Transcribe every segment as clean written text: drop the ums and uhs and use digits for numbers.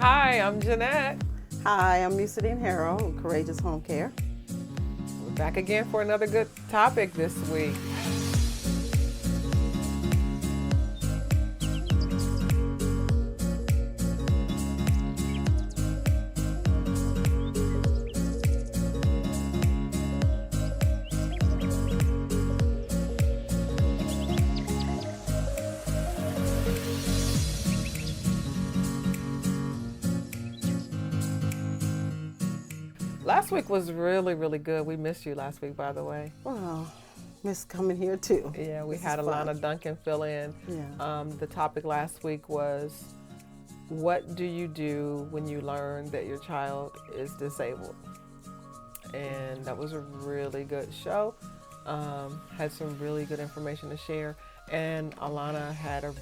Hi, I'm Jeanette. Hi, I'm Musadine Harrell, Courageous Home Care. We're back again for another good topic this week. Last week was really, really good. We missed you last week, by the way. Well, miss coming here too. Yeah, we This had is fun. Alana Duncan fill in. Yeah. The topic last week was, what do you do when you learn that your child is disabled? And that was a really good show. Had some really good information to share. And Alana had a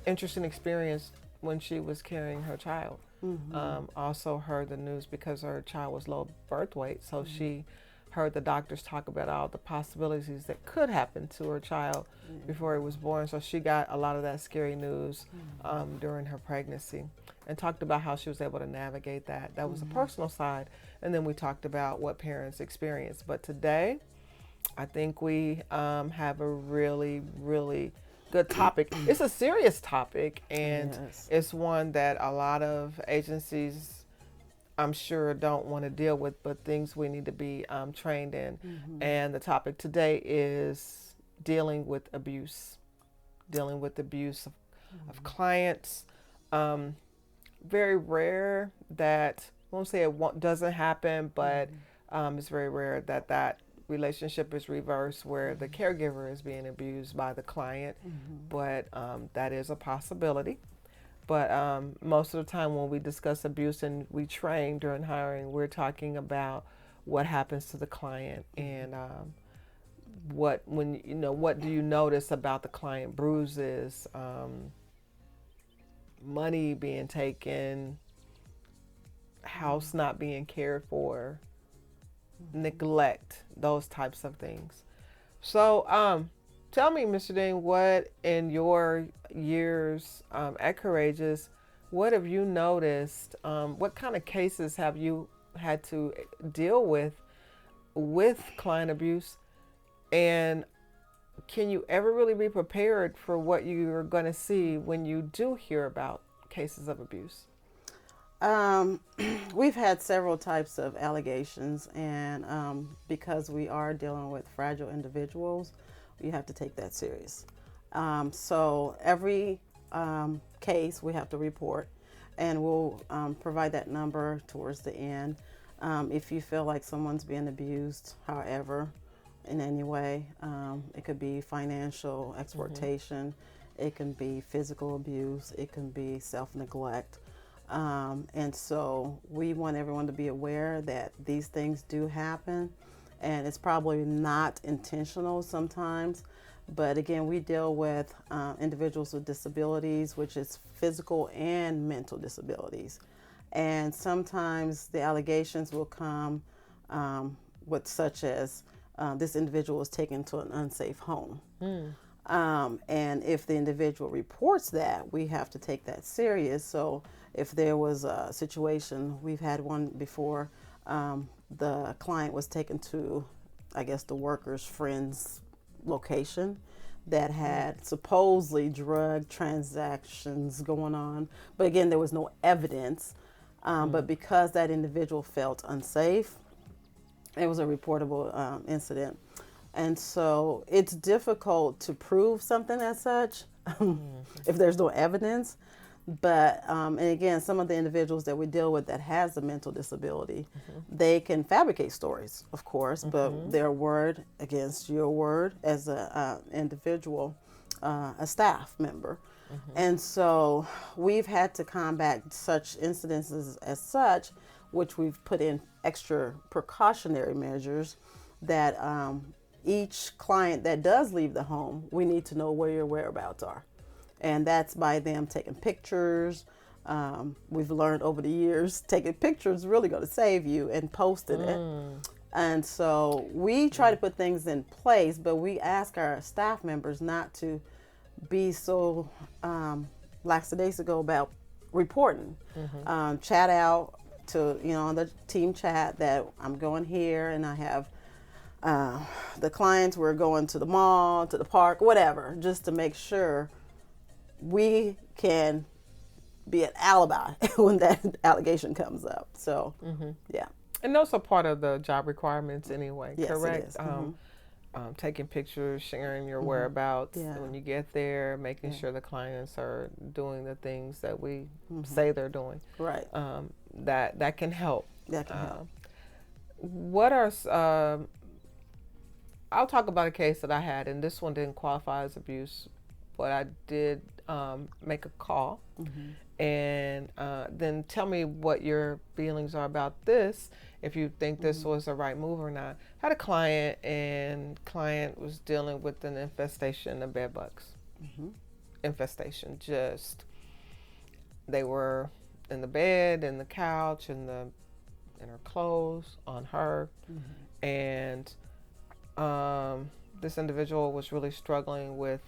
interesting experience when she was carrying her child. Also heard the news because her child was low birth weight, so she heard the doctors talk about all the possibilities that could happen to her child before he was born. So she got a lot of that scary news during her pregnancy, and talked about how she was able to navigate that. That was the personal side, and then we talked about what parents experience. But today, I think we have a really, really good topic. It's a serious topic, and Yes. it's one that a lot of agencies, I'm sure, don't want to deal with, but things we need to be trained in. And the topic today is dealing with abuse, of clients. Very rare that, I won't say doesn't happen, but it's very rare that that relationship is reversed where the caregiver is being abused by the client. But that is a possibility. But most of the time when we discuss abuse and we train during hiring, we're talking about what happens to the client and what do you notice about the client: bruises, money being taken, house not being cared for, neglect, those types of things. So, tell me, Mr. Dean, what in your years at Courageous, what have you noticed? What kind of cases have you had to deal with client abuse? And can you ever really be prepared for what you're going to see when you do hear about cases of abuse? Um, we've had several types of allegations, and because we are dealing with fragile individuals, you have to take that serious. So every case we have to report, and we'll provide that number towards the end. If you feel like someone's being abused, however, in any way, it could be financial exploitation, it can be physical abuse, it can be self-neglect. And so we want everyone to be aware that these things do happen, and it's probably not intentional sometimes. But again, we deal with individuals with disabilities, which is physical and mental disabilities. And sometimes the allegations will come with such as this individual was taken to an unsafe home. And if the individual reports that, we have to take that serious. So if there was a situation, we've had one before, the client was taken to, I guess, the worker's friend's location that had supposedly drug transactions going on. But again, there was no evidence. But because that individual felt unsafe, it was a reportable incident. And so it's difficult to prove something as such if there's no evidence. But, and again, some of the individuals that we deal with that has a mental disability, they can fabricate stories, of course, but their word against your word as an individual, a staff member. And so we've had to combat such incidences as such, which we've put in extra precautionary measures that each client that does leave the home, we need to know where your whereabouts are. And that's by them taking pictures. We've learned over the years, taking pictures is really going to save you, and posting it. And so we try to put things in place, but we ask our staff members not to be so lackadaisical about reporting. Chat out to, on the team chat that I'm going here and I have the clients, we're going to the mall, to the park, whatever, just to make sure we can be an alibi when that allegation comes up. So, yeah. And those are part of the job requirements anyway, Yes, correct? it is. Taking pictures, sharing your whereabouts when you get there, making sure the clients are doing the things that we say they're doing. Right. That can help. That can help. What are I'll talk about a case that I had, and this one didn't qualify as abuse, but I did make a call. And then tell me what your feelings are about this, if you think this was the right move or not. I had a client, and client was dealing with an infestation of bed bugs. Infestation, just they were in the bed, in the couch, in her clothes, on her, and this individual was really struggling with,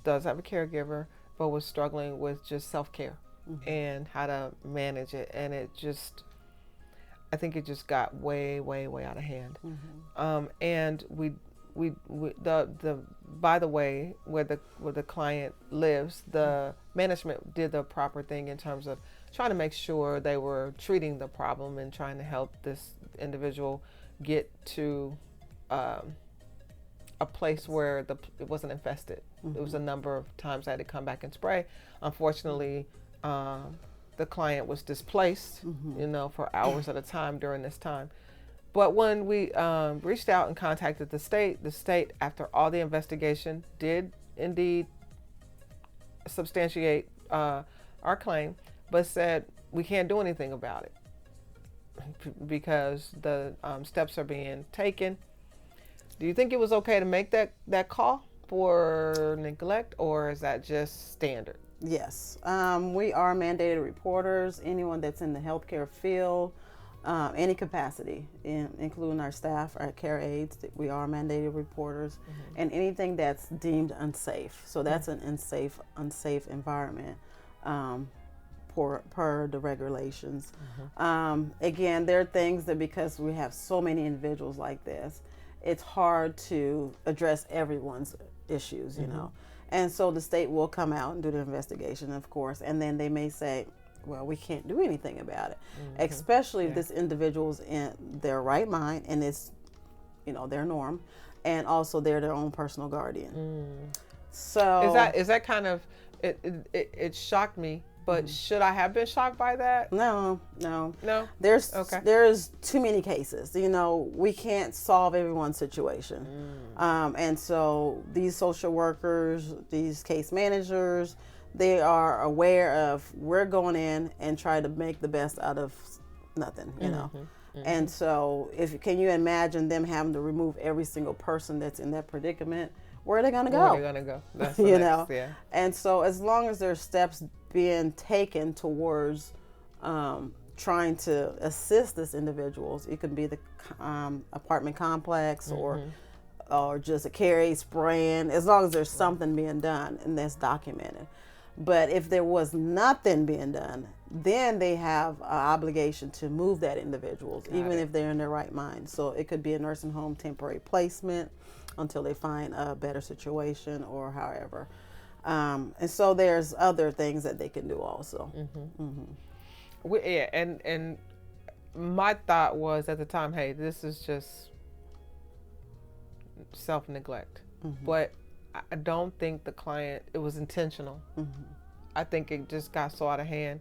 does have a caregiver, but was struggling with just self-care and how to manage it. And I think it just got way, way, way out of hand. And we by the way, where the client lives, the management did the proper thing in terms of trying to make sure they were treating the problem and trying to help this individual get to a place where it wasn't infested. It was a number of times I had to come back and spray. Unfortunately, the client was displaced, for hours at a time during this time. But when we reached out and contacted the state, after all the investigation, did indeed substantiate our claim, but said we can't do anything about it because the steps are being taken. Do you think it was okay to make that call for neglect, or is that just standard? Yes. We are mandated reporters. Anyone that's in the healthcare field, any capacity, including our staff, our care aides, we are mandated reporters. And anything that's deemed unsafe. So that's an unsafe environment per the regulations. Again, there are things that, because we have so many individuals like this, it's hard to address everyone's issues, And so the state will come out and do the investigation, of course, and then they may say, well, we can't do anything about it, especially if this individual's in their right mind and it's, their norm, and also they're their own personal guardian. So is that kind of it shocked me. But should I have been shocked by that? No. There's too many cases. We can't solve everyone's situation. And so these social workers, these case managers, they are aware of, we're going in and try to make the best out of nothing, And so can you imagine them having to remove every single person that's in that predicament? Where are they going to go? Where are they going to go? That's the next, yeah. And so as long as there's steps being taken towards trying to assist these individuals, it could be the apartment complex or just a care aid spraying, as long as there's something being done and that's documented. But if there was nothing being done, then they have an obligation to move that individual, even if they're in their right mind. So it could be a nursing home temporary placement until they find a better situation or however. And so there's other things that they can do also. And my thought was at the time, hey, this is just self-neglect. But I don't think the client, it was intentional. I think it just got so out of hand.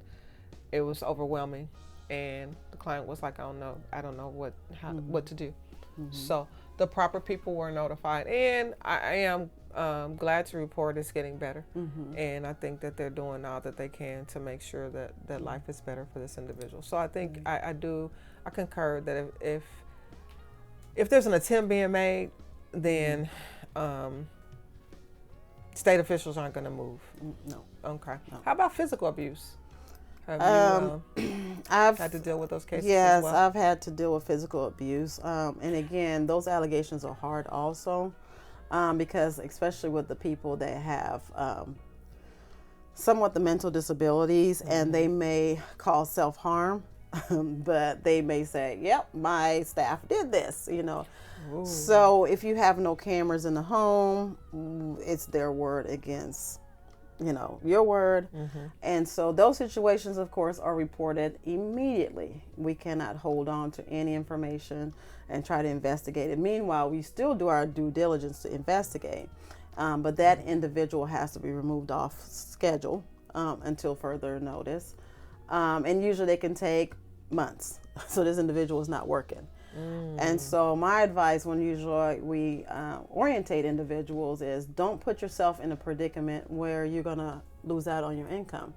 It was overwhelming. And the client was like, I don't know what to do. So the proper people were notified, and I am glad to report it's getting better. And I think that they're doing all that they can to make sure that life is better for this individual. So I think I concur that if there's an attempt being made, then state officials aren't going to move. No. Okay. No. How about physical abuse? Have you I've had to deal with those cases? Yes, as well? I've had to deal with physical abuse. And again, those allegations are hard also, because especially with the people that have somewhat the mental disabilities, and they may cause self-harm, but they may say, yep, my staff did this, you know. Ooh. So if you have no cameras in the home, it's their word against, you know, your word. And so those situations, of course, are reported immediately. We cannot hold on to any information and try to investigate it. Meanwhile, we still do our due diligence to investigate. But that individual has to be removed off schedule until further notice. And usually they can take months. So this individual is not working. And so my advice when usually we orientate individuals is don't put yourself in a predicament where you're going to lose out on your income.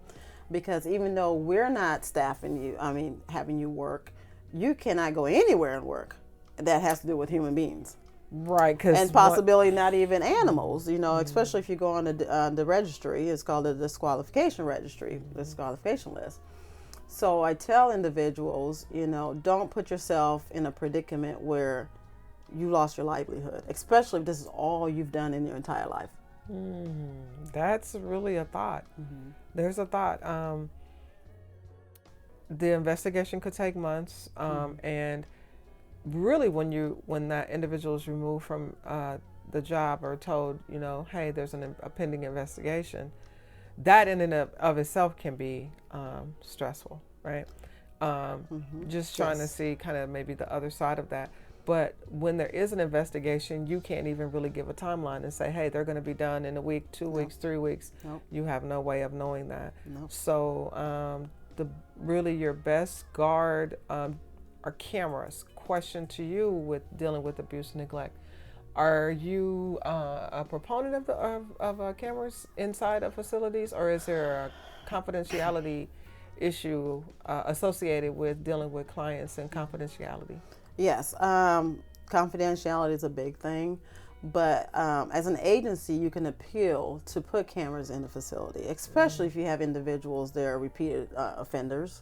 Because even though we're not staffing you, I mean, having you work, you cannot go anywhere and work. That has to do with human beings. Right, and possibility not even animals, you know, especially if you go on the registry. It's called the disqualification registry, disqualification list. So I tell individuals, you know, don't put yourself in a predicament where you lost your livelihood, especially if this is all you've done in your entire life. That's really a thought. There's a thought. The investigation could take months, and really when that individual is removed from the job or told, you know, hey, there's a pending investigation, that in and of itself can be stressful, right? Just trying to see kind of maybe the other side of that. But when there is an investigation, you can't even really give a timeline and say, hey, they're going to be done in a week, 2 weeks, 3 weeks. You have no way of knowing that. So really your best guard are cameras. Question to you with dealing with abuse and neglect. Are you a proponent of cameras inside of facilities, or is there a confidentiality issue associated with dealing with clients and confidentiality? Yes, confidentiality is a big thing, but as an agency, you can appeal to put cameras in the facility, especially if you have individuals that are repeated offenders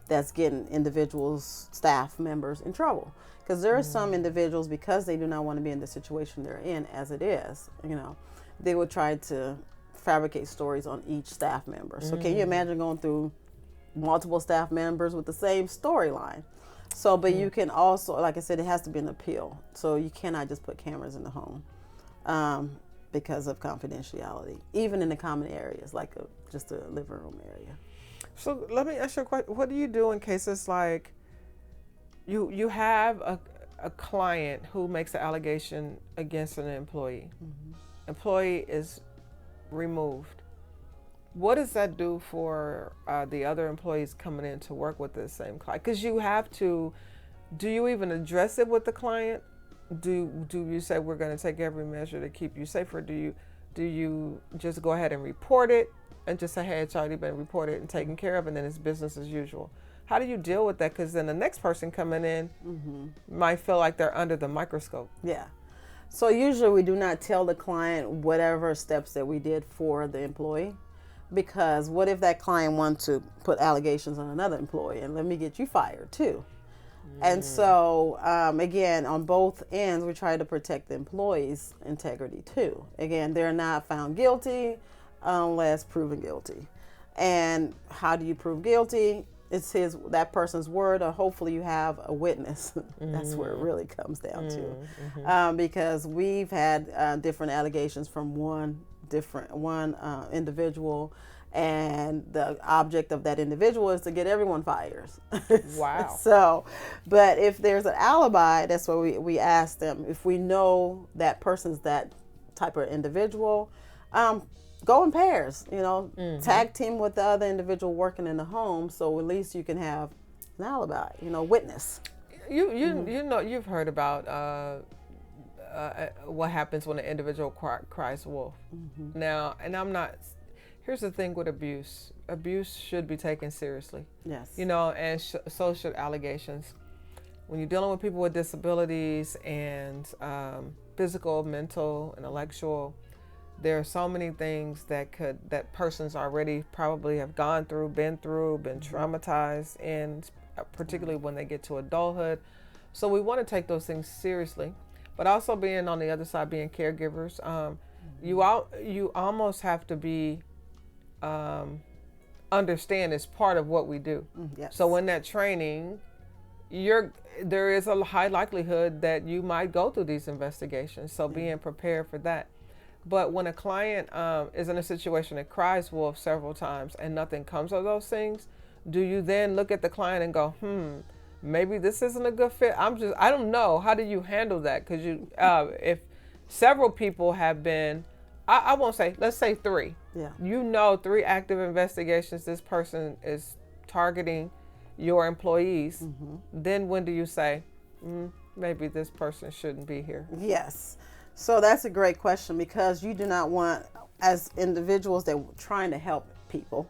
that's getting individuals, staff members in trouble. Because there are some individuals, because they do not want to be in the situation they're in as it is, you know, they will try to fabricate stories on each staff member. So can you imagine going through multiple staff members with the same storyline? So, but you can also, like I said, it has to be an appeal. So you cannot just put cameras in the home because of confidentiality, even in the common areas, like just a living room area. So let me ask you a question. What do you do in cases like you have a client who makes an allegation against an employee? Employee is removed. What does that do for the other employees coming in to work with the same client? Because you have to, do you even address it with the client? Do you say we're going to take every measure to keep you safe, or do you just go ahead and report it and just say, hey, it's already been reported and taken care of, and then it's business as usual? How do you deal with that? Because then the next person coming in might feel like they're under the microscope. Yeah. So usually we do not tell the client whatever steps that we did for the employee. Because what if that client wants to put allegations on another employee and let me get you fired too? And so, again, on both ends, we try to protect the employee's integrity too. Again, they're not found guilty unless proven guilty. And how do you prove guilty? It's that person's word, or hopefully you have a witness. That's where it really comes down to. Because we've had different allegations from one individual, and the object of that individual is to get everyone fired. Wow. So, but if there's an alibi, that's what we ask them. If we know that person's that type of individual, go in pairs, you know, tag team with the other individual working in the home, so at least you can have an alibi, you know, witness. You know, you've heard about what happens when an individual cries wolf. Now, and I'm not, here's the thing with abuse. Abuse should be taken seriously. Yes. You know, and so should allegations. When you're dealing with people with disabilities and physical, mental, intellectual, there are so many things that persons already probably have gone through, been traumatized, and particularly when they get to adulthood. So we want to take those things seriously. But also being on the other side, being caregivers, you almost have to be understand is part of what we do. Yes. So in that training, there is a high likelihood that you might go through these investigations. So being prepared for that. But when a client is in a situation that cries wolf several times and nothing comes of those things, do you then look at the client and go, maybe this isn't a good fit? I don't know. How do you handle that? Because if several people have been, I won't say, let's say 3. Yeah. 3 active investigations, this person is targeting your employees. Then when do you say, maybe this person shouldn't be here? Yes. So that's a great question, because you do not want, as individuals that are trying to help people,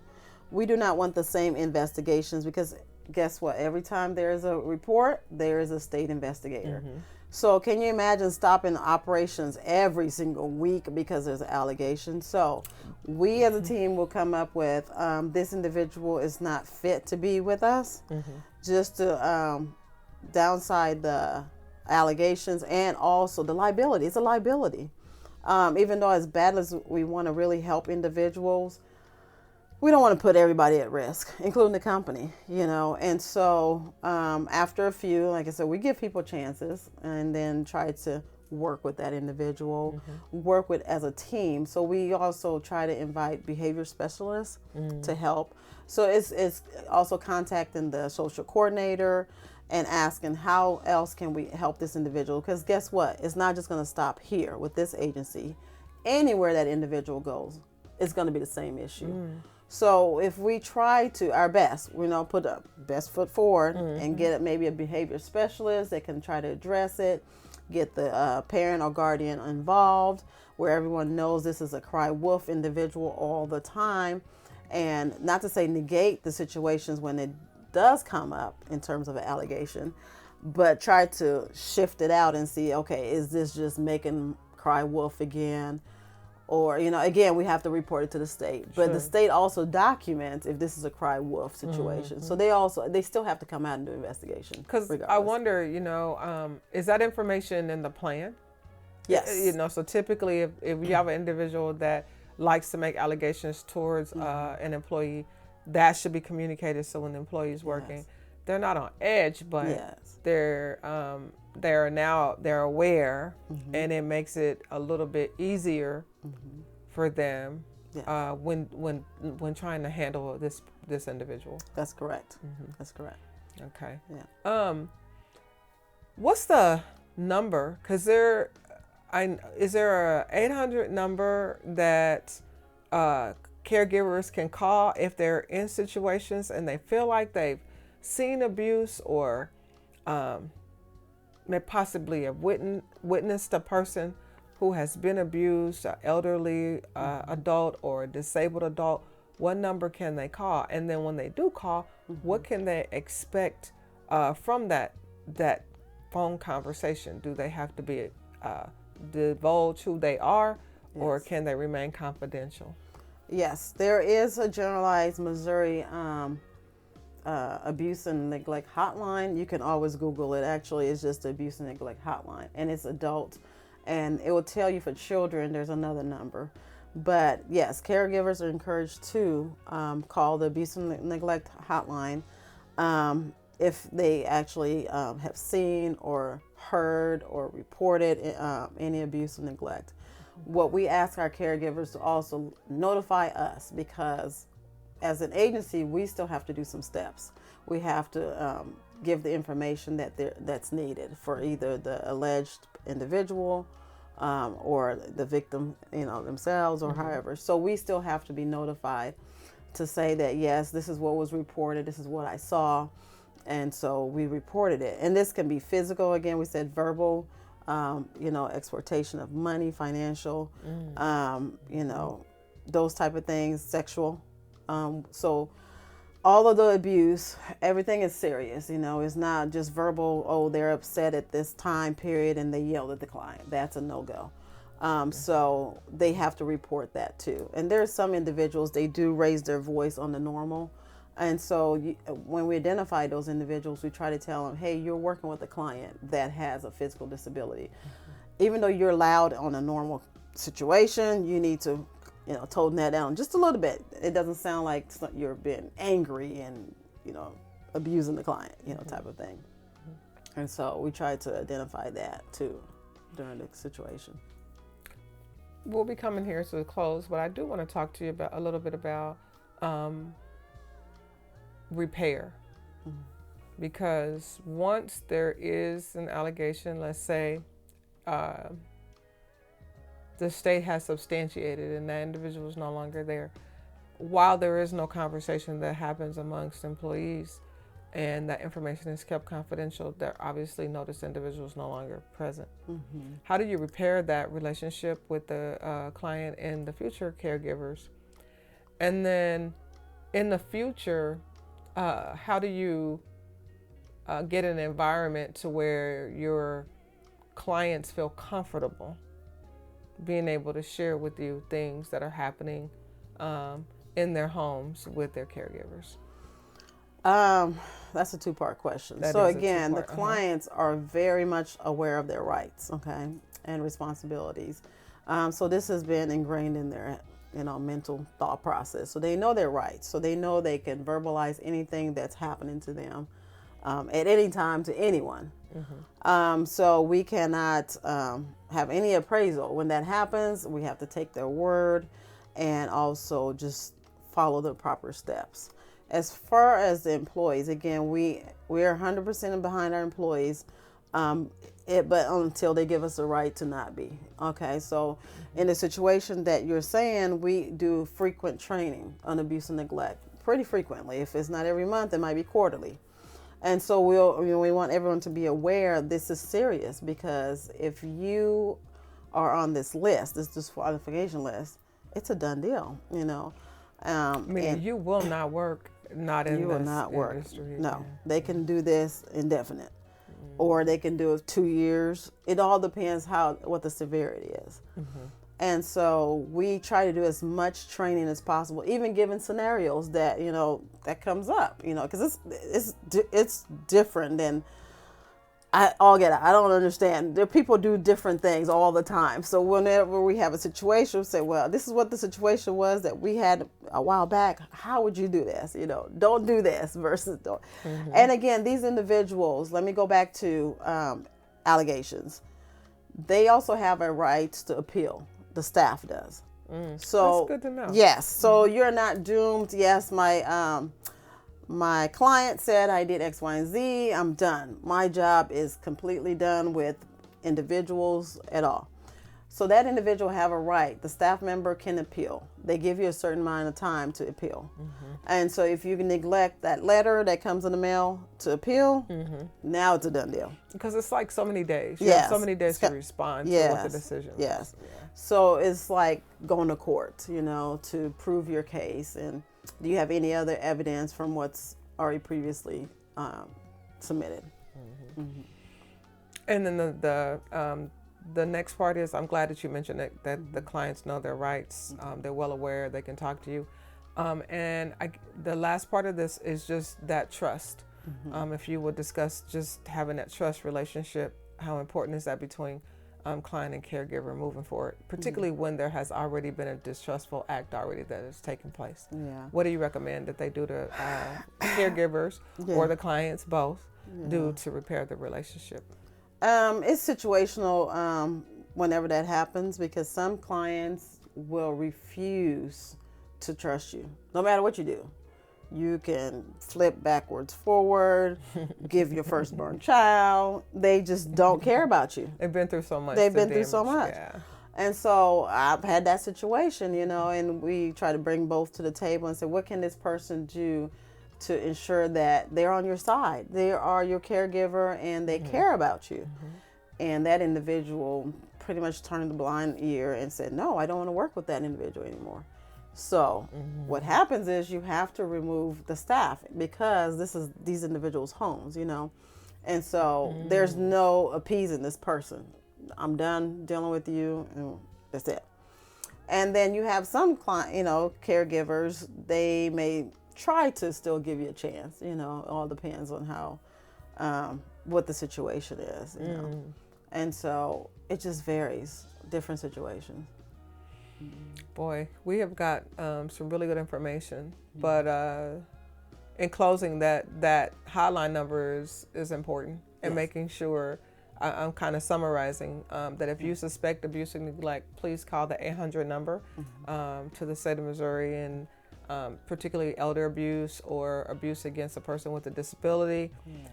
we do not want the same investigations, because guess what? Every time there is a report, there is a state investigator. So can you imagine stopping operations every single week because there's an allegation? So we as a team will come up with, this individual is not fit to be with us, just to downside the allegations and also the liability. It's a liability. Even though as bad as we want to really help individuals, we don't want to put everybody at risk, including the company, And so after a few, like I said, we give people chances and then try to work with that individual, work with as a team. So we also try to invite behavior specialists to help. So it's also contacting the social coordinator and asking how else can we help this individual, because guess what, it's not just going to stop here with this agency. Anywhere that individual goes, it's going to be the same issue. So if we try to our best, put our best foot forward and get maybe a behavior specialist that can try to address it, get the parent or guardian involved, where everyone knows this is a cry wolf individual all the time, and not to say negate the situations when it does come up in terms of an allegation, but try to shift it out and see, okay, is this just making cry wolf again? Or, again, we have to report it to the state. But the state also documents if this is a cry wolf situation. So they still have to come out and do investigation. Because I wonder, is that information in the plan? Yes. So typically if you have an individual that likes to make allegations towards an employee, that should be communicated, so when the employee is working, they're not on edge, but they're aware, and it makes it a little bit easier for them when trying to handle this individual. That's correct. That's correct. Okay. Yeah. What's the number? Because is there a 800 number that caregivers can call if they're in situations and they feel like they've seen abuse, or may possibly have witnessed a person who has been abused, an elderly adult or a disabled adult? What number can they call? And then when they do call, what can they expect from that phone conversation? Do they have to be divulge who they are, or can they remain confidential? Yes, there is a generalized Missouri abuse and neglect hotline. You can always Google it. Actually, it's just the abuse and neglect hotline, and it's adult, and it will tell you for children there's another number. But yes, caregivers are encouraged to call the abuse and neglect hotline if they actually have seen or heard or reported any abuse and neglect. What we ask our caregivers to also notify us, because as an agency, we still have to do some steps. We have to give the information that's needed for either the alleged individual or the victim, themselves, or however. So we still have to be notified to say that, yes, this is what was reported, this is what I saw, and so we reported it. And this can be physical, again, we said verbal, exploitation of money, financial, those type of things, sexual. So all of the abuse, everything is serious, it's not just verbal, oh, they're upset at this time period and they yelled at the client. That's a no-go. So they have to report that too. And there's some individuals, they do raise their voice on the normal. And so when we identify those individuals, we try to tell them, hey, you're working with a client that has a physical disability. Even though you're loud on a normal situation, you need to toning that down just a little bit. It doesn't sound like you're being angry and, abusing the client, type of thing. And so we try to identify that too during the situation. We'll be coming here to a close, but I do want to talk to you about a little bit about repair. Mm-hmm. Because once there is an allegation, let's say the state has substantiated and that individual is no longer there, while there is no conversation that happens amongst employees and that information is kept confidential, there obviously no, this individual is no longer present. Mm-hmm. How do you repair that relationship with the client and the future caregivers? And then in the future, how do you get an environment to where your clients feel comfortable being able to share with you things that are happening in their homes with their caregivers? That's a two-part question. So again, the clients are very much aware of their rights, okay, and responsibilities. So this has been ingrained in their, mental thought process. So they know their rights. So they know they can verbalize anything that's happening to them at any time to anyone. Mm-hmm. So we cannot have any appraisal. When that happens, we have to take their word and also just follow the proper steps. As far as the employees, again, we are 100% behind our employees, but until they give us the right to not be. Okay, so in the situation that you're saying, we do frequent training on abuse and neglect, pretty frequently. If it's not every month, it might be quarterly. And so we want everyone to be aware this is serious, because if you are on this list, this disqualification list, it's a done deal, Meaning you will not work. Not in you this will not work. Industry. No, they can do this indefinite, or they can do it 2 years. It all depends what the severity is. Mm-hmm. And so we try to do as much training as possible, even given scenarios that that comes up. Because it's different than I don't understand. People do different things all the time. So whenever we have a situation, we say, well, this is what the situation was that we had a while back. How would you do this? Don't do this versus don't. Mm-hmm. And again, these individuals, let me go back to allegations. They also have a right to appeal. The staff does. So that's good to know. Yes. So you're not doomed. Yes, my client said I did X, Y, and Z. I'm done. My job is completely done with individuals at all. So that individual have a right. The staff member can appeal. They give you a certain amount of time to appeal. Mm-hmm. And so if you neglect that letter that comes in the mail to appeal, mm-hmm. now it's a done deal. Because it's like so many days. You have so many days to respond to what the decision is. Yes. Yeah. So it's like going to court, to prove your case. And do you have any other evidence from what's already previously submitted? Mm-hmm. Mm-hmm. And then the next part is, I'm glad that you mentioned that mm-hmm. the clients know their rights. They're well aware. They can talk to you. The last part of this is just that trust. Mm-hmm. If you would discuss just having that trust relationship, how important is that between client and caregiver moving forward, particularly mm-hmm. when there has already been a distrustful act already that has taken place. Yeah. What do you recommend that they do to caregivers or the clients both do to repair the relationship? It's situational whenever that happens, because some clients will refuse to trust you no matter what you do. You can flip backwards, forward, give your firstborn child. They just don't care about you. They've been through so much. Yeah. And so I've had that situation, and we try to bring both to the table and say, what can this person do to ensure that they're on your side? They are your caregiver and they mm-hmm. care about you. Mm-hmm. And that individual pretty much turned a blind ear and said, no, I don't want to work with that individual anymore. So mm-hmm. what happens is you have to remove the staff, because this is these individuals' homes, and so mm-hmm. there's no appeasing this person. I'm done dealing with you, and that's it. And then you have some caregivers, they may try to still give you a chance, all depends on how, what the situation is, and so it just varies, different situations. Boy, we have got some really good information, but in closing, that hotline number is important, and Yes. making sure I'm kind of summarizing that if you suspect abuse and neglect, please call the 800 number to the state of Missouri, and particularly elder abuse or abuse against a person with a disability.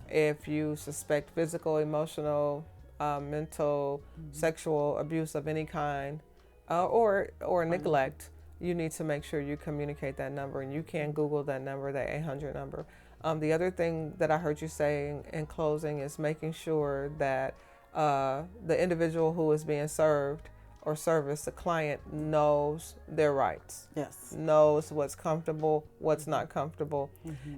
If you suspect physical, emotional, mental, sexual abuse of any kind, or neglect, you need to make sure you communicate that number, and you can Google that number, that 800 number. The other thing that I heard you say in closing is making sure that the individual who is being served or serviced, the client, knows their rights. Yes. Knows what's comfortable, what's not comfortable.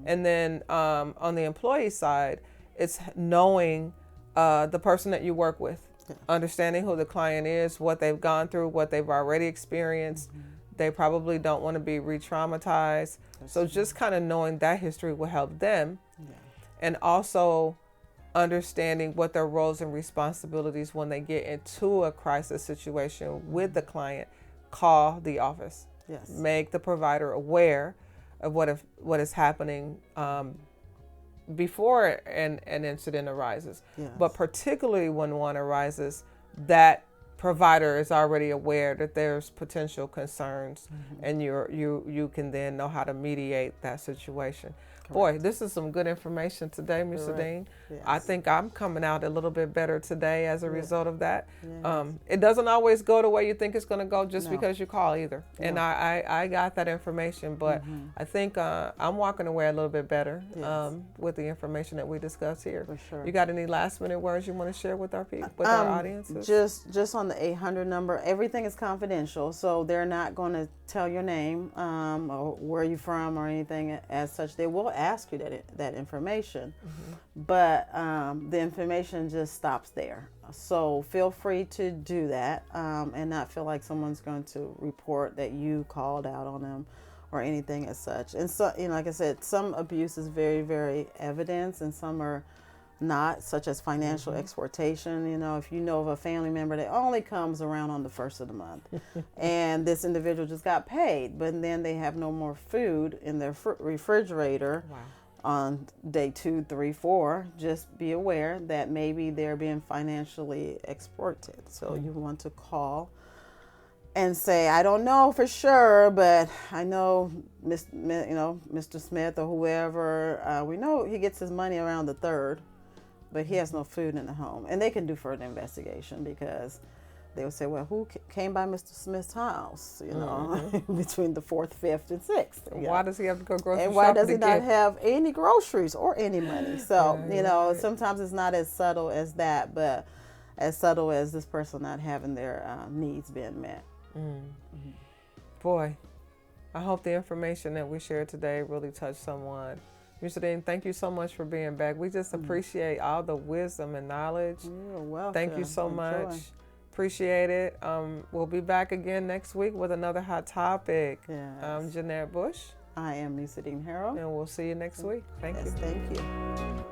And then on the employee side, it's knowing the person that you work with, understanding who the client is, what they've gone through, what they've already experienced. They probably don't want to be re-traumatized. So just kind of knowing that history will help them. And also understanding what their roles and responsibilities when they get into a crisis situation with the client. Call the office. Yes. Make the provider aware of what is happening before an incident arises. Yes. But particularly when one arises, that provider is already aware that there's potential concerns, and you can then know how to mediate that situation. Boy, this is some good information today, Mr. Dean. Yes. I think I'm coming out a little bit better today as a result of that. Yes. It doesn't always go the way you think it's going to go just No. because you call either. And I got that information, but I think I'm walking away a little bit better with the information that we discussed here. For sure. You got any last minute words you want to share with our people, with our audiences? Just on the 800 number, everything is confidential, so they're not going to tell your name or where you're from or anything as such. They will ask you that information, but the information just stops there. So feel free to do that and not feel like someone's going to report that you called out on them or anything as such. And so, like I said, some abuse is very, very evident, and some are not, such as financial exploitation. If you know of a family member that only comes around on the first of the month and this individual just got paid, but then they have no more food in their refrigerator on day 2, 3, 4, just be aware that maybe they're being financially exploited. So you want to call and say, I don't know for sure, but I know Mr. Smith or whoever, we know he gets his money around the 3rd, but he has no food in the home. And they can do further investigation, because they would say, well, who came by Mr. Smith's house, between the 4th, 5th, and 6th? Why does he have to go grocery shopping? And why does he not have any groceries or any money? So, sometimes it's not as subtle as that, but as subtle as this person not having their needs being met. Boy, I hope the information that we shared today really touched someone. Mr. Dean, thank you so much for being back. We just appreciate all the wisdom and knowledge. You're welcome. Thank you so much. Appreciate it. We'll be back again next week with another hot topic. Yes. I'm Jeanette Bush. I am Mr. Dean Harrell. And we'll see you next week. Thank you. Thank you.